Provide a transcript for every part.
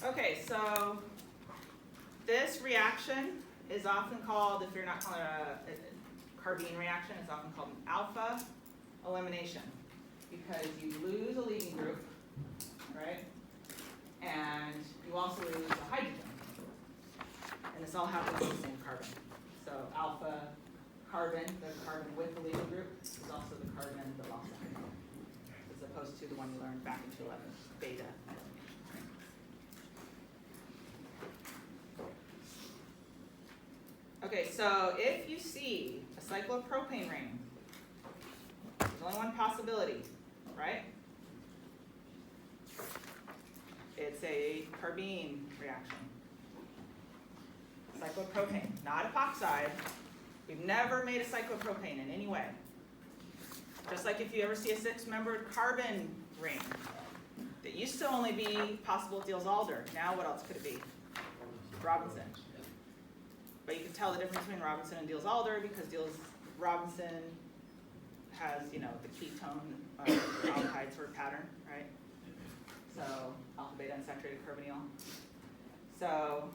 Okay, so this reaction is often called, if you're not calling it a carbene reaction, it's often called an alpha elimination because you lose a leaving group, right? And you also lose a hydrogen. And this all happens in the same carbon. So alpha carbon, the carbon with the leaving group, is also the carbon that lost the hydrogen, as opposed to the one you learned back in 211, beta. Okay, so if you see a cyclopropane ring, there's only one possibility, right? It's a carbene reaction. Cyclopropane, not epoxide. We've never made a cyclopropane in any way. Just like if you ever see a 6-membered carbon ring, that used to only be possible with Diels-Alder. Now what else could it be? Robinson. But you can tell the difference between Robinson and Diels-Alder because Robinson has, the ketone aldehyde sort of pattern, right? So alpha beta unsaturated carbonyl. So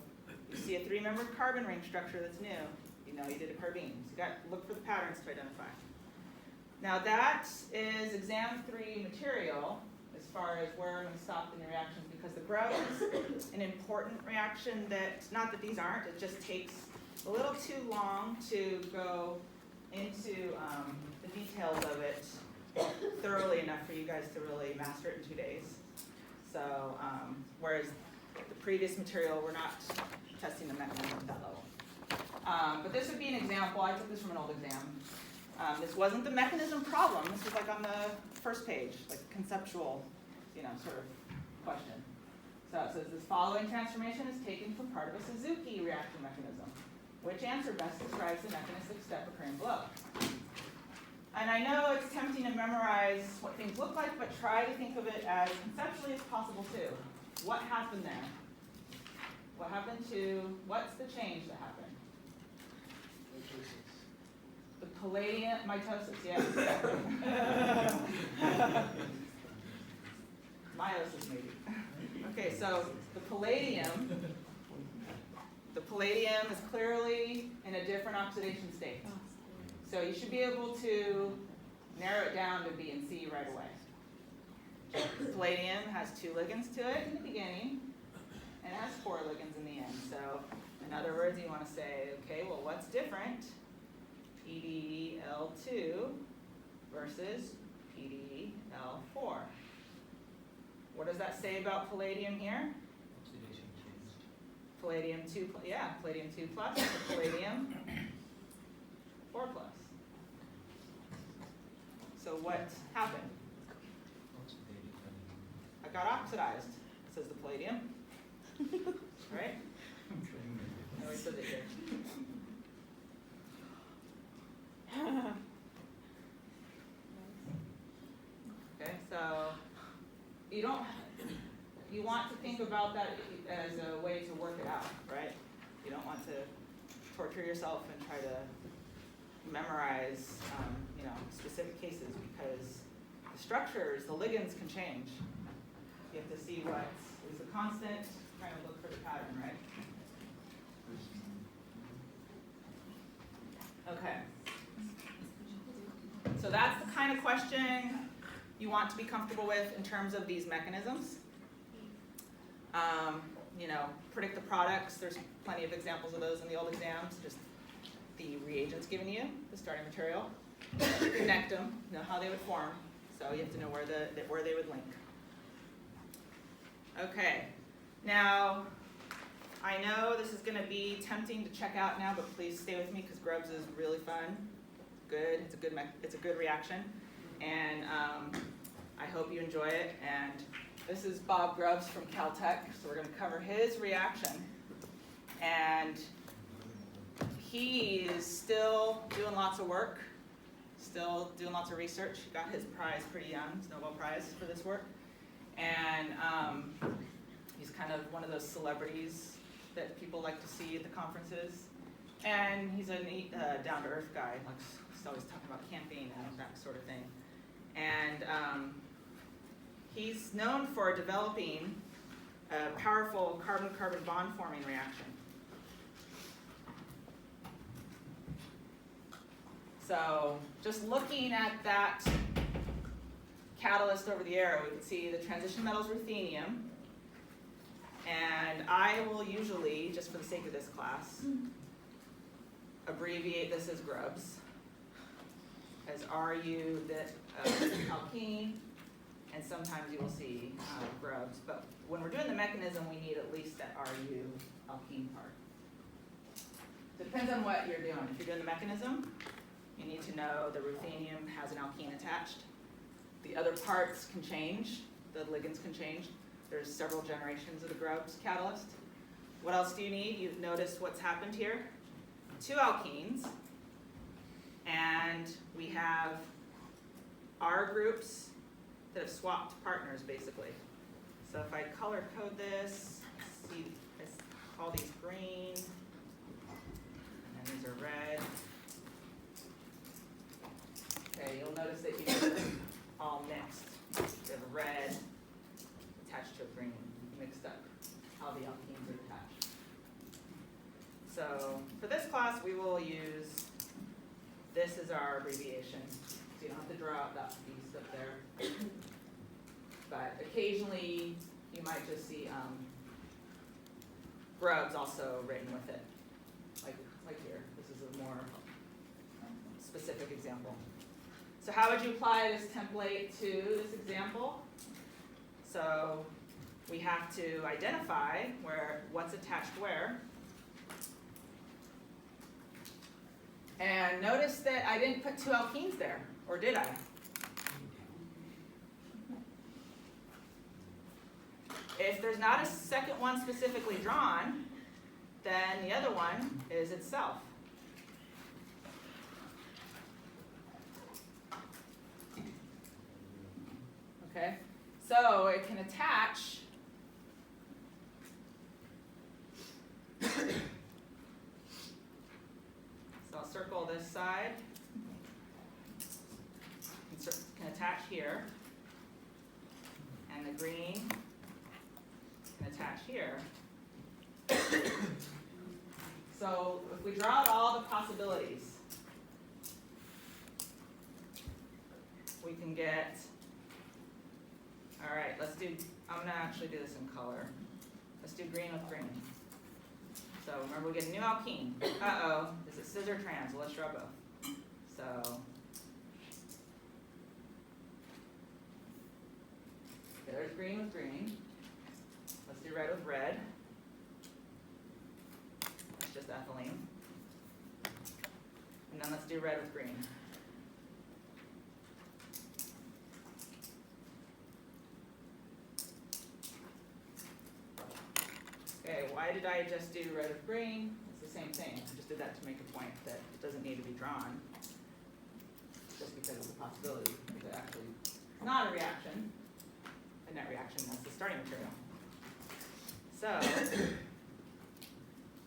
you see a 3-membered carbon ring structure that's new. You know you did a carbene. So you got to look for the patterns to identify. Now that is exam 3 material as far as where I'm going to stop in the reactions because the grub is an important reaction that, not that these aren't, it just takes a little too long to go into the details of it thoroughly enough for you guys to really master it in 2 days. So, whereas the previous material, we're not testing the mechanism at that level. But this would be an example. I took this from an old exam. This wasn't the mechanism problem. This was like on the first page, like conceptual, sort of question. So it says this following transformation is taken from part of a Suzuki reaction mechanism. Which answer best describes the mechanistic step occurring below? And I know it's tempting to memorize what things look like, but try to think of it as conceptually as possible too. What happened there? What happened what's the change that happened? The palladium, mitosis, yes. Meiosis maybe. Okay, so the palladium is clearly in a different oxidation state. So you should be able to narrow it down to B and C right away. Palladium has 2 ligands to it in the beginning, and it has 4 ligands in the end. So in other words, you want to say, okay, well, what's different? PDL2 versus PDL4. What does that say about palladium here? Palladium 2, palladium 2 plus, palladium 4 plus. So what happened? I got oxidized, says the palladium. Right? No, he says it here. Okay, so you want to think about that as a way to work it out, right? You don't want to torture yourself and try to memorize, specific cases because the structures, the ligands can change. You have to see what is the constant, trying to look for the pattern, right? Okay. So that's the kind of question you want to be comfortable with in terms of these mechanisms. Predict the products. There's plenty of examples of those in the old exams. Just the reagents given you, the starting material. Connect them, know how they would form. So you have to know where they would link. Okay. Now, I know this is going to be tempting to check out now, but please stay with me because Grubs is really fun. Good. It's a good reaction, and I hope you enjoy it. And this is Bob Grubbs from Caltech, so we're going to cover his reaction. And he is still doing lots of work, still doing lots of research. He got his prize pretty young, his Nobel Prize for this work. And he's kind of one of those celebrities that people like to see at the conferences. And he's a neat, down-to-earth guy. He's always talking about camping and that sort of thing. And he's known for developing a powerful carbon-carbon bond forming reaction. So just looking at that catalyst over the arrow, we can see the transition metal is ruthenium. And I will usually, just for the sake of this class, abbreviate this as grubs, as RU, that alkene, and sometimes you will see grubs. But when we're doing the mechanism, we need at least that RU alkene part. Depends on what you're doing. If you're doing the mechanism, you need to know the ruthenium has an alkene attached. The other parts can change. The ligands can change. There's several generations of the grubs catalyst. What else do you need? You've noticed what's happened here. 2 alkenes, and we have R groups that have swapped partners, basically. So if I color code this, see, I call these green, and these are red. Okay, you'll notice that you have them all mixed. You have a red attached to a green, mixed up how the alkenes are attached. So for this class, we will use this as our abbreviation. So you don't have to draw out that piece up there. But occasionally, you might just see grubs also written with it. Like here, this is a more specific example. So how would you apply this template to this example? So we have to identify what's attached where. And notice that I didn't put 2 alkenes there, or did I? If there's not a second one specifically drawn, then the other one is itself. Okay, so it can attach so I'll circle this side, can attach here, and the green can attach here. So if we draw out all the possibilities, we can get, all right, I'm gonna actually do this in color. Let's do green with green. So remember, we get a new alkene. Uh-oh, is it cis or trans? Well, let's draw both. So, there's green with green. Let's do red with red. That's just ethylene. And then let's do red with green. Okay, why did I just do red with green? It's the same thing. I just did that to make a point that it doesn't need to be drawn, just because of the possibility. Because it actually is not a reaction, a net reaction. That's the starting material. So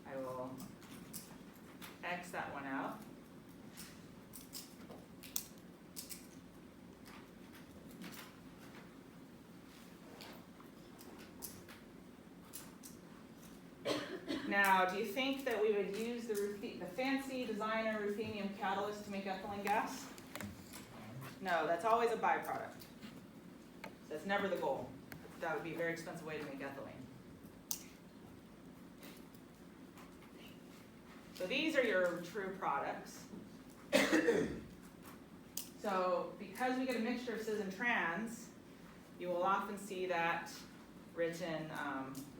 I will X that one out. Now, do you think that we would use the fancy designer ruthenium catalyst to make ethylene gas? No, that's always a byproduct. That's never the goal. That would be a very expensive way to make ethylene. So these are your true products. So because we get a mixture of cis and trans, you will often see that written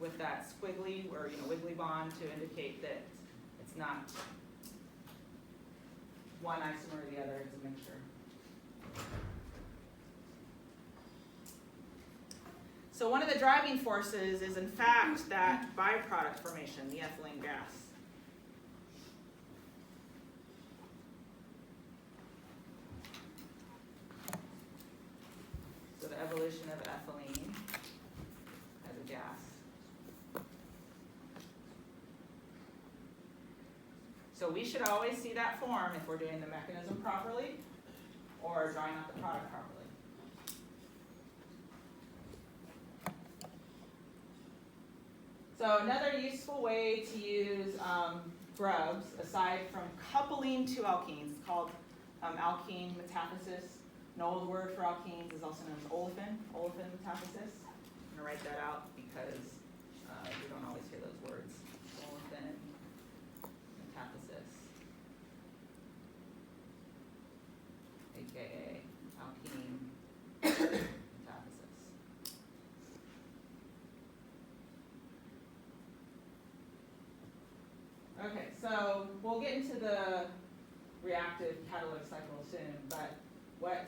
with that squiggly or wiggly bond to indicate that it's not one isomer or the other, it's a mixture. So one of the driving forces is in fact that byproduct formation, the ethylene gas. So the evolution of ethylene as a gas. So we should always see that form if we're doing the mechanism properly or drawing out the product properly. So another useful way to use grubs, aside from coupling two alkenes, is called alkene metathesis. An old word for alkenes is also known as olefin metathesis. I'm going to write that out because we don't always hear those words. Olefin metathesis, aka alkene metathesis. Okay, so we'll get into the reactive catalytic cycle soon, but what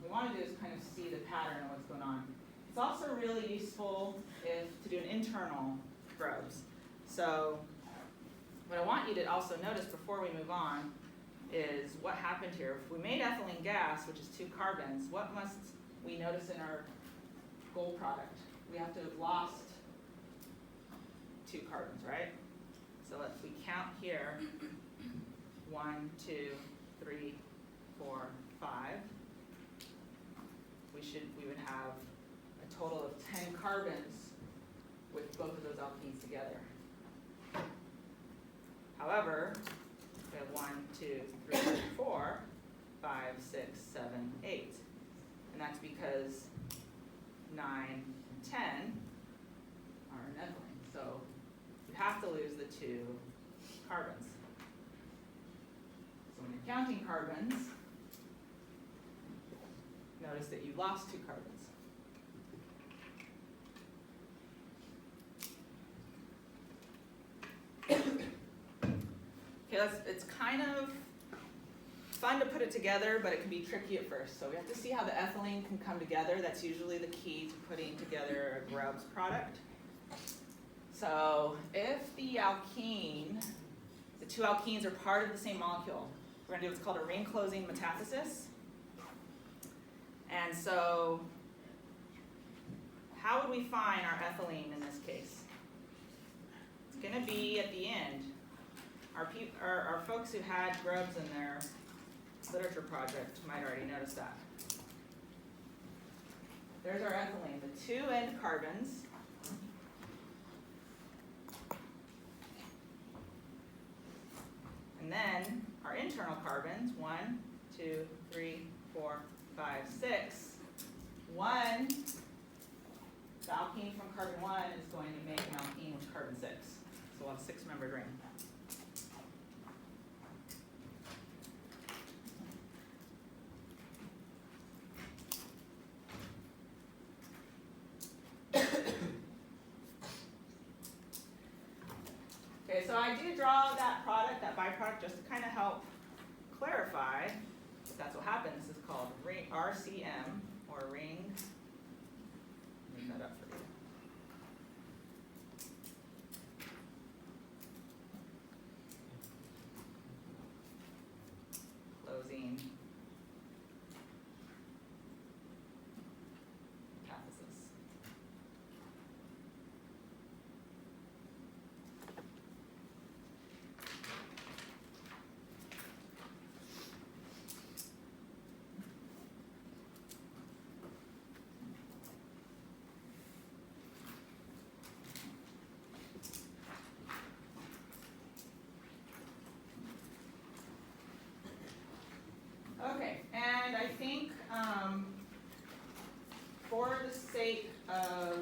we want to do is kind of see the pattern of what's going on. It's also really useful to do an internal grubs. So what I want you to also notice before we move on is what happened here. If we made ethylene gas, which is 2 carbons, what must we notice in our goal product? We have to have lost 2 carbons, right? So if we count here, 1, 2, 3, 4, 5, we would have a total of 10 carbons with both of those alkenes together. However, we have 1, 2, 3, 4, 5, 6, 7, 8. And that's because 9 and 10 are an ethylene. So you have to lose the 2 carbons. So when you're counting carbons, notice that you lost 2 carbons. Okay, it's kind of fun to put it together, but it can be tricky at first. So we have to see how the ethylene can come together. That's usually the key to putting together a grubs product. So if the 2 alkenes are part of the same molecule, we're going to do what's called a ring closing metathesis. And so how would we find our ethylene in this case? It's going to be at the end. Our folks who had grubs in their literature project might already notice that. There's our ethylene, the 2 end carbons. And then our internal carbons, 1, 2, 3, 4, 5, 6. 1, the alkene from carbon 1 is going to make an alkene with carbon 6. So we'll have a 6-membered ring. Okay, so I do draw that product, that byproduct, just to kind of help clarify if that's what happens. This is called RCM, or ring. Let me make that up for you. Closing metathesis. Okay, and I think for the sake of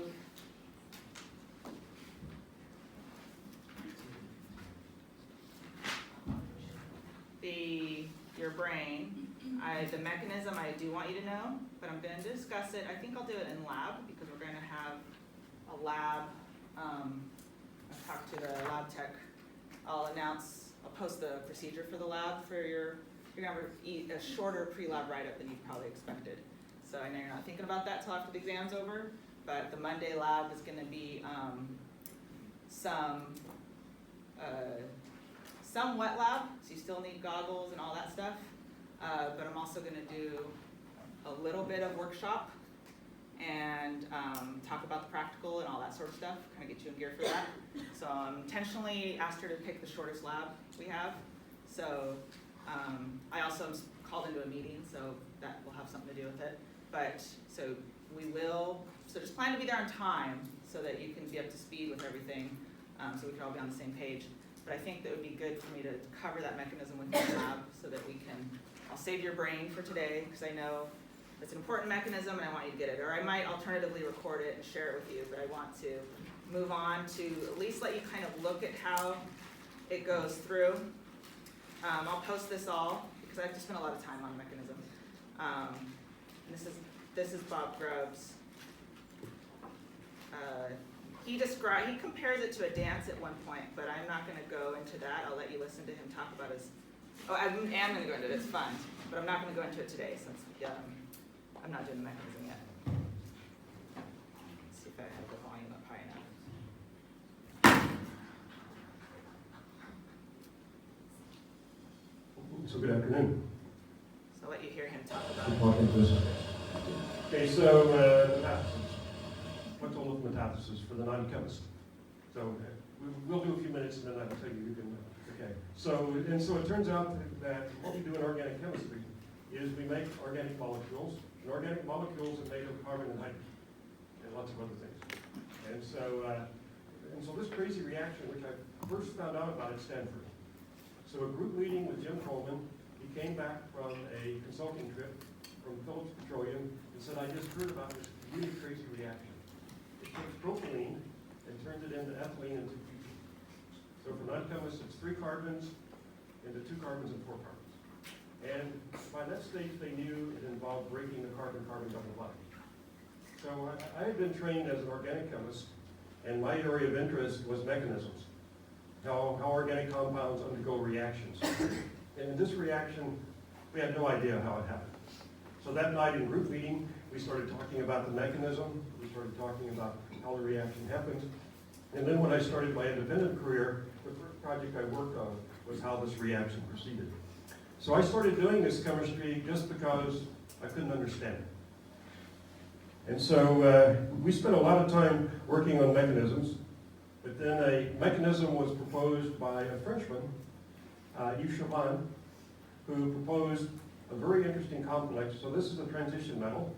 your brain, the mechanism I do want you to know, but I'm going to discuss it. I think I'll do it in lab because we're going to have a lab. I've talked to the lab tech. I'll post the procedure for the lab for you're going to have a shorter pre-lab write-up than you probably expected. So I know you're not thinking about that till after the exam's over, but the Monday lab is going to be some wet lab, so you still need goggles and all that stuff. But I'm also going to do a little bit of workshop and talk about the practical and all that sort of stuff, kind of get you in gear for that. So I intentionally asked her to pick the shortest lab we have. So I also am called into a meeting, so that will have something to do with it. But so just plan to be there on time so that you can be up to speed with everything, so we can all be on the same page. But I think that would be good for me to cover that mechanism with the lab so that we can, I'll save your brain for today because I know it's an important mechanism and I want you to get it. Or I might alternatively record it and share it with you, but I want to move on to at least let you kind of look at how it goes through. I'll post this all because I have to spend a lot of time on the mechanism. And this is Bob Grubbs. He compares it to a dance at one point, but I'm not going to go into that. I'll let you listen to him talk about his. Oh, I am going to go into it. It's fun, but I'm not going to go into it today since I'm not doing the mechanism yet. Let's see if I have the volume up high enough. So good afternoon. So I'll let you hear him talk about it. Okay, so metathesis. What's all of metathesis for the non-chemist? So we'll do a few minutes and then I'll tell you can. Okay. So it turns out that what we do in organic chemistry is we make organic molecules. And organic molecules are made of carbon and hydrogen and lots of other things. And so this crazy reaction, which I first found out about at Stanford. So a group meeting with Jim Coleman, he came back from a consulting trip from Phillips Petroleum and said, I just heard about this really crazy reaction. It takes propylene and turns it into ethylene and 2 butane. So for non-chemists, it's 3 carbons into 2 carbons and 4 carbons. And by that stage, they knew it involved breaking the carbon-carbon double bond. So I had been trained as an organic chemist, and my area of interest was mechanisms, how organic compounds undergo reactions. And in this reaction, we had no idea how it happened. So that night in group meeting, we started talking about the mechanism, we started talking about how the reaction happens. And then when I started my independent career, the first project I worked on was how this reaction proceeded. So I started doing this chemistry just because I couldn't understand it. And so we spent a lot of time working on mechanisms, but then a mechanism was proposed by a Frenchman, Yves Chauvin, who proposed a very interesting complex. So this is a transition metal,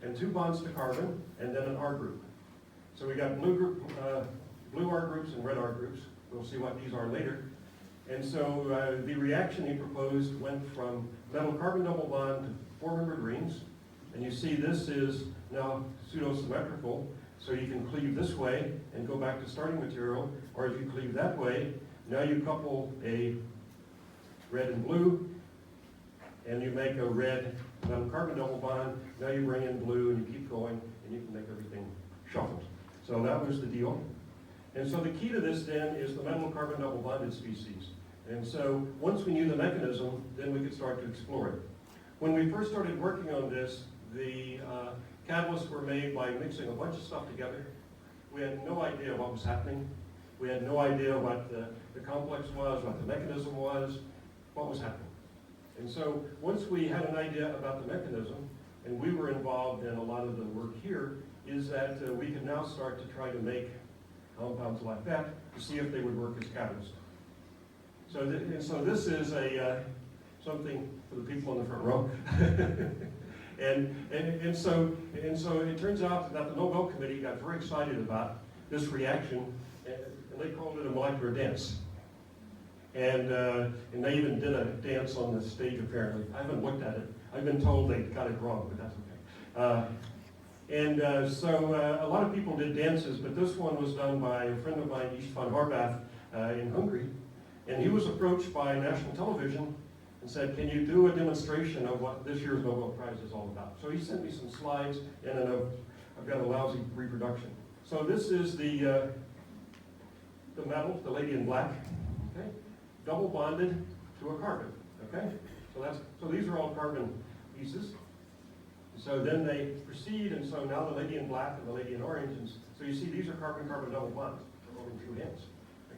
and 2 bonds to carbon, and then an R group. So we got blue R groups and red R groups. We'll see what these are later. And so the reaction he proposed went from metal carbon double bond to 4-membered rings. And you see this is now pseudo-symmetrical. So you can cleave this way and go back to starting material. Or if you cleave that way, now you couple a red and blue. And you make a red metal carbon double bond. Now you bring in blue and you keep going and you can make everything shuffled. So that was the deal. And so the key to this then is the metal carbon double bonded species. And so once we knew the mechanism, then we could start to explore it. When we first started working on this, the catalysts were made by mixing a bunch of stuff together. We had no idea what was happening. We had no idea what the complex was, what the mechanism was, what was happening. And so once we had an idea about the mechanism, and we were involved in a lot of the work here, is that we can now start to try to make compounds like that to see if they would work as catalysts. So this is something for the people in the front row. and so it turns out that the Nobel Committee got very excited about this reaction, and they called it a molecular dance. And they even did a dance on the stage apparently. I haven't looked at it. I've been told they got it wrong, but that's okay. So a lot of people did dances, but this one was done by a friend of mine, East van Harbath, in Hungary. And he was approached by national television and said, can you do a demonstration of what this year's Nobel Prize is all about? So he sent me some slides, and then I've got a lousy reproduction. So this is the metal, the lady in black, okay? Double bonded to a carbon, okay? So these are all carbon pieces. So then they proceed, and so now the lady in black and the lady in orange, and so you see these are carbon-carbon double bonds. They're holding 2 hands,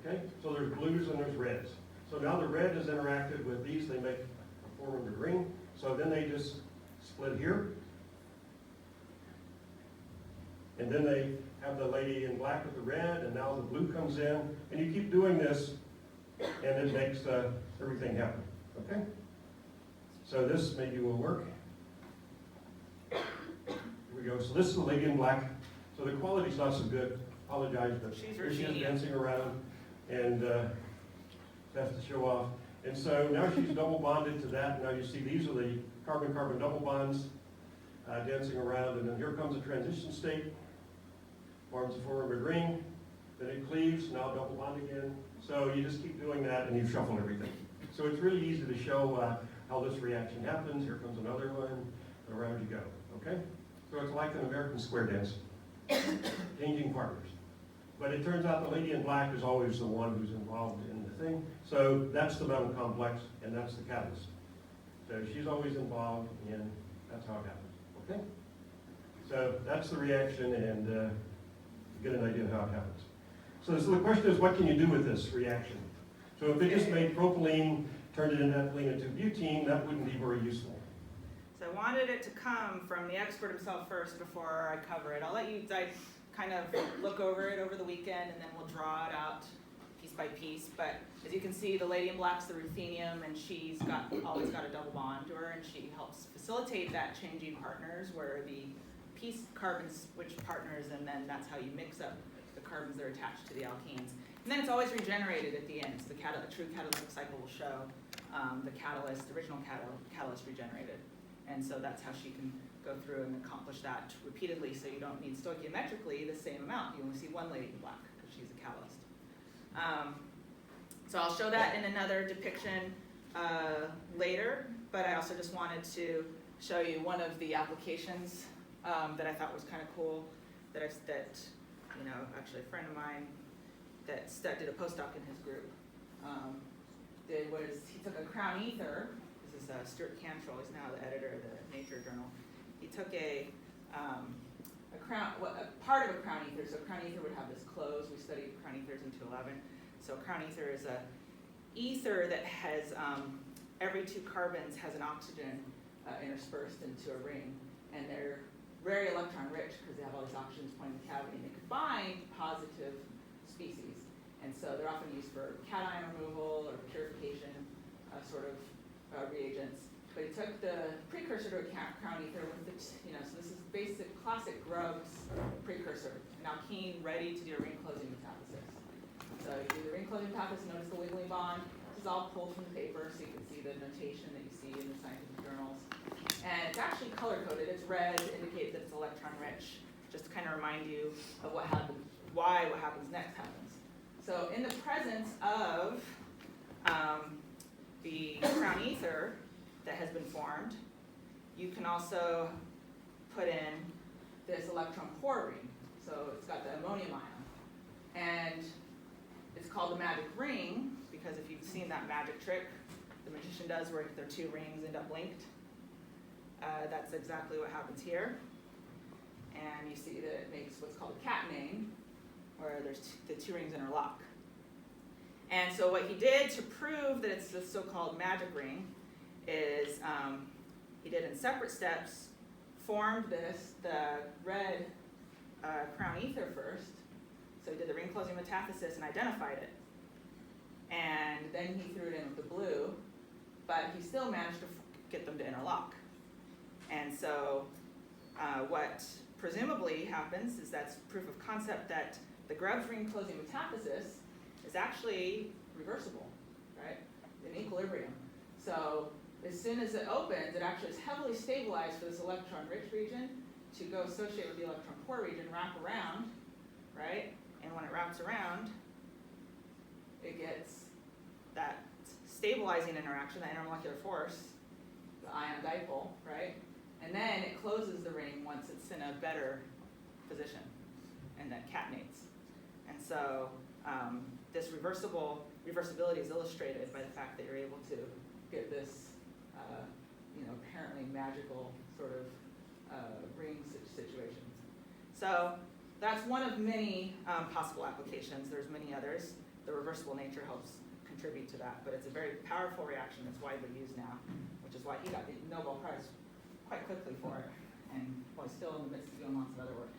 okay? So there's blues and there's reds. So now the red has interacted with these, they make a 4-membered ring. So then they just split here. And then they have the lady in black with the red, and now the blue comes in, and you keep doing this, and it makes everything happen, okay? So this maybe will work. Here we go. So this is the lady in black. So the quality's not so good, apologize, but She's here she is ruchinium. dancing around and that's to show off. And so now she's double bonded to that. Now you see these are the carbon-carbon double bonds dancing around, and then here comes a transition state, forms a four-membered ring, then it cleaves, now double bond again. So you just keep doing that and you shuffle everything. So it's really easy to show how this reaction happens. Here comes another one, and around you go, okay? So it's like an American square dance, changing partners. But it turns out the lady in black is always the one who's involved in the thing. So that's the metal complex, and that's the catalyst. So she's always involved, and that's how it happens, okay? So that's the reaction, and you get an idea of how it happens. So the question is, what can you do with this reaction? So if they just made propylene, turned it into ethylene into butene, that wouldn't be very useful. So I wanted it to come from the expert himself first before I cover it. I'll let you guys kind of look over it over the weekend, and then we'll draw it out piece by piece. But as you can see, the lady in black's the ruthenium, and she's always got a double bond to her, and she helps facilitate that changing partners where the piece carbons switch partners, and then that's how you mix up the carbons that are attached to the alkenes. And then it's always regenerated at the end. So a true catalytic cycle will show the original catalyst regenerated. And so that's how she can go through and accomplish that repeatedly, so you don't need stoichiometrically the same amount. You only see one lady in black because she's a catalyst. So I'll show that in another depiction later, but I also just wanted to show you one of the applications that I thought was kind of cool, actually a friend of mine that did a postdoc in his group he took a crown ether. This is Stuart Cantrell. He's now the editor of the Nature Journal. He took part of a crown ether. So crown ether would have this close. We studied crown ethers in 211. So crown ether is a ether that has every two carbons has an oxygen interspersed into a ring, and they're very electron rich because they have all these oxygens pointing to the cavity, and they could bind positive species. And so they're often used for cation removal or purification reagents. But he took the precursor to a crown ether with so this is basic classic Grubbs precursor, an alkene ready to do a ring closing metathesis. So you do the ring closing metathesis, notice the wiggly bond. This is all pulled from the paper, so you can see the notation that you see in the scientific journals. And it's actually color coded. It's red to indicate that it's electron rich, just to kind of remind you of what happens next happens. So in the presence of the crown ether that has been formed, you can also put in this electron pore ring. So it's got the ammonium ion. And it's called the magic ring because if you've seen that magic trick the magician does where their two rings end up linked, that's exactly what happens here. And you see that it makes what's called a catenane, where the two rings interlock. And so what he did to prove that it's the so-called magic ring is he did in separate steps, formed the red crown ether first. So he did the ring closing metathesis and identified it. And then he threw it in with the blue, but he still managed to get them to interlock. And so what presumably happens is that's proof of concept that the Grubbs ring closing metathesis is actually reversible, right? In equilibrium. So as soon as it opens, it actually is heavily stabilized for this electron-rich region to go associate with the electron-poor region, wrap around, right? And when it wraps around, it gets that stabilizing interaction, that intermolecular force, the ion dipole, right? And then it closes the ring once it's in a better position, and that catenates. And so this reversibility is illustrated by the fact that you're able to get this, apparently magical sort of ring situation. So that's one of many possible applications. There's many others. The reversible nature helps contribute to that, but it's a very powerful reaction that's widely used now, which is why he got the Nobel Prize quite quickly for it, and he's still in the midst of doing lots of other work.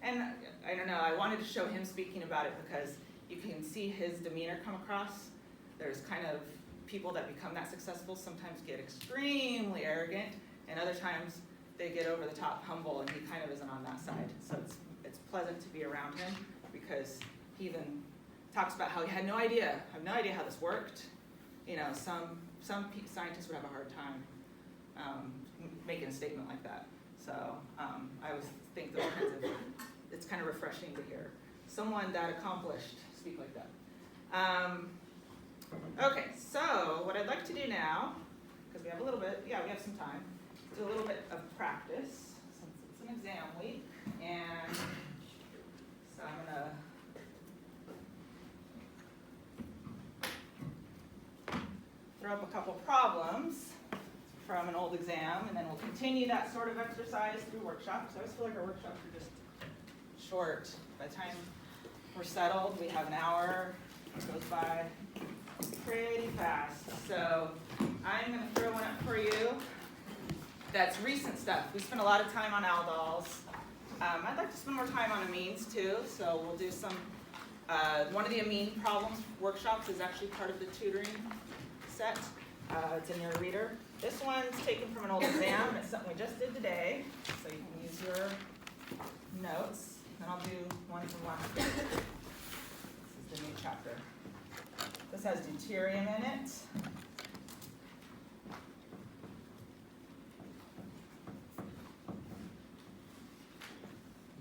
And I don't know, I wanted to show him speaking about it because you can see his demeanor come across. There's kind of people that become that successful sometimes get extremely arrogant, and other times they get over the top humble, and he kind of isn't on that side. So it's pleasant to be around him because he even talks about how he had no idea, I have no idea how this worked. You know, some scientists would have a hard time making a statement like that. So I always think those kinds of, it's kind of refreshing to hear someone that accomplished speak like that. Okay, so what I'd like to do now, because we have a little bit, we have some time, do a little bit of practice since it's an exam week, and so I'm gonna throw up a couple problems from an old exam, and then we'll continue that sort of exercise through workshops. I always feel like our workshops are just short. By the time we're settled, we have an hour, it goes by pretty fast. So I'm going to throw one up for you that's recent stuff. We spent a lot of time on aldols. I'd like to spend more time on amines too, so we'll do some, one of the amine problems workshops is actually part of the tutoring set. It's in your reader. This one's taken from an old exam. It's something we just did today, so you can use your notes. And I'll do one from last week. This is the new chapter. This has deuterium in it.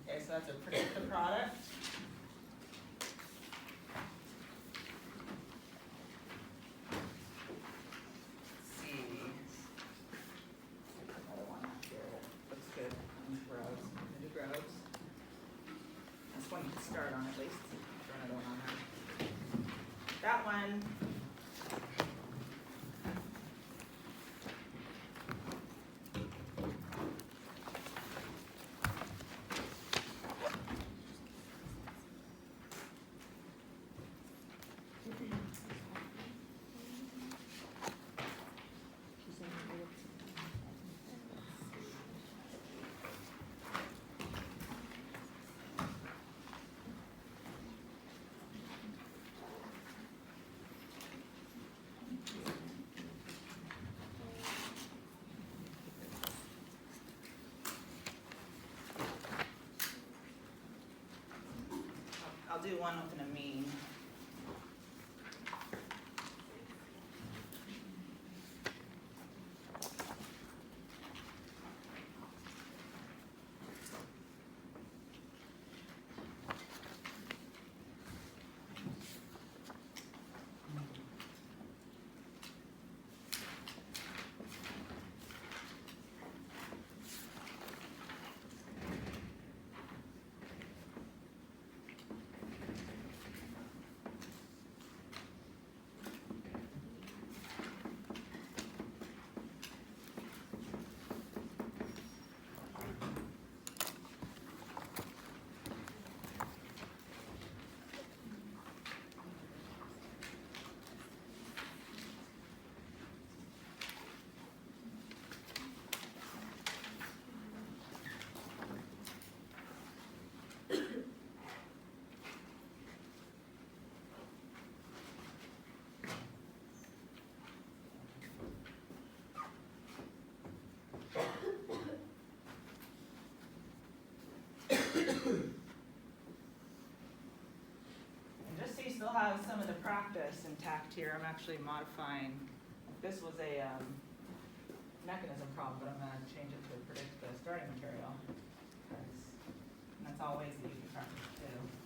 Okay, so that's a predictive product. Let's see. Another one here. Looks good. Grows. New grows. That's one you can start on at least. Throw another one on there. That one. I'll do one with an amine. Still have some of the practice intact here. I'm actually modifying. This was a mechanism problem, but I'm going to change it to predict the starting material. And that's all ways that you can practice too.